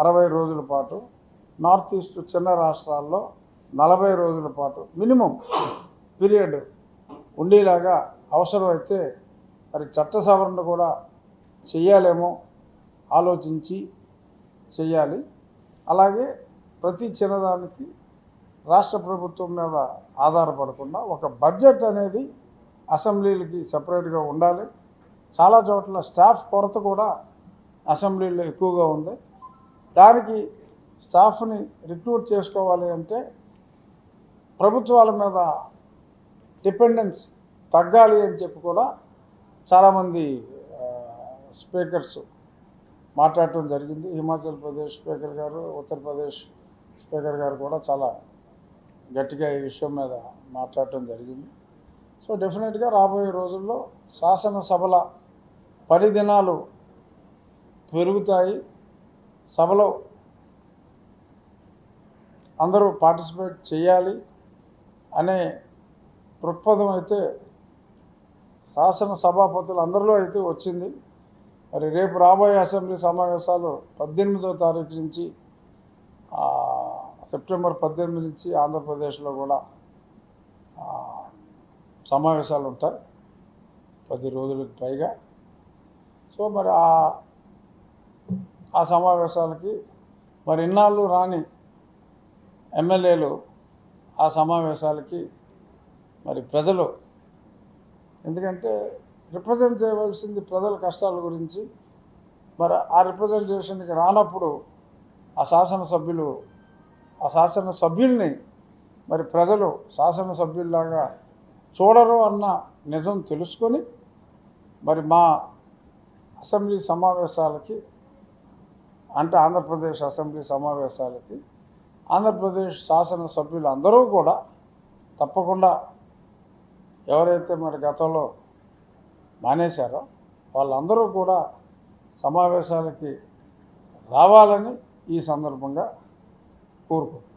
60 రోజుల పాటు, north east చిన్న రాష్ట్రాల్లో 40 రోజుల పాటు మినిమం పీరియడ్ ఉండేలాగా అవసరమైతే మరి చట్ట సవరణ కూడా చెయ్యాలేమో ఆలోచించి చెయ్యాలి. అలాగే ప్రతి చిన్నదానికి రాష్ట్ర ప్రభుత్వం మీద ఆధారపడకుండా ఒక బడ్జెట్ అనేది అసెంబ్లీలకి సపరేట్గా ఉండాలి. చాలా చోట్ల స్టాఫ్ కొరత కూడా అసెంబ్లీలో ఎక్కువగా ఉంది. దానికి స్టాఫ్ని రిక్రూట్ చేసుకోవాలి అంటే ప్రభుత్వాల మీద డిపెండెన్స్ తగ్గాలి అని చెప్పి కూడా చాలామంది స్పీకర్స్ మాట్లాడటం జరిగింది. హిమాచల్ ప్రదేశ్ స్పీకర్ గారు, ఉత్తరప్రదేశ్ స్పీకర్ గారు కూడా చాలా గట్టిగా ఈ విషయం మీద మాట్లాడటం జరిగింది. సో డెఫినెట్గా రాబోయే రోజుల్లో శాసనసభల పరిదినాలు పెరుగుతాయి. సభలో అందరూ పార్టిసిపేట్ చేయాలి అనే దృక్పథం అయితే శాసన సభాపతులు అందరిలో అయితే వచ్చింది. మరి రేపు రాబోయే అసెంబ్లీ సమావేశాలు 18వ తారీఖు నుంచి సెప్టెంబర్ 18 నుంచి ఆంధ్రప్రదేశ్లో కూడా సమావేశాలు ఉంటాయి 10 రోజులకు పైగా. సో మరి ఆ సమావేశాలకి మరి ఇన్నాళ్ళు రాని ఎమ్మెల్యేలు ఆ సమావేశాలకి మరి ప్రజలు, ఎందుకంటే రిప్రజెంట్ చేయవలసింది ప్రజల కష్టాల గురించి, మరి ఆ రిప్రజెంటేషన్కి రానప్పుడు ఆ శాసనసభ్యుల్ని మరి ప్రజలు శాసనసభ్యుల్లాగా చూడరు అన్న నిజం తెలుసుకొని మరి మా అసెంబ్లీ సమావేశాలకి, అంటే ఆంధ్రప్రదేశ్ అసెంబ్లీ సమావేశాలకి ఆంధ్రప్రదేశ్ శాసనసభ్యులు అందరూ కూడా తప్పకుండా ఎవరైతే మరి గతంలో మానేశారో వాళ్ళందరూ కూడా సమావేశాలకి రావాలని ఈ సందర్భంగా కోరుకుంటున్నాను.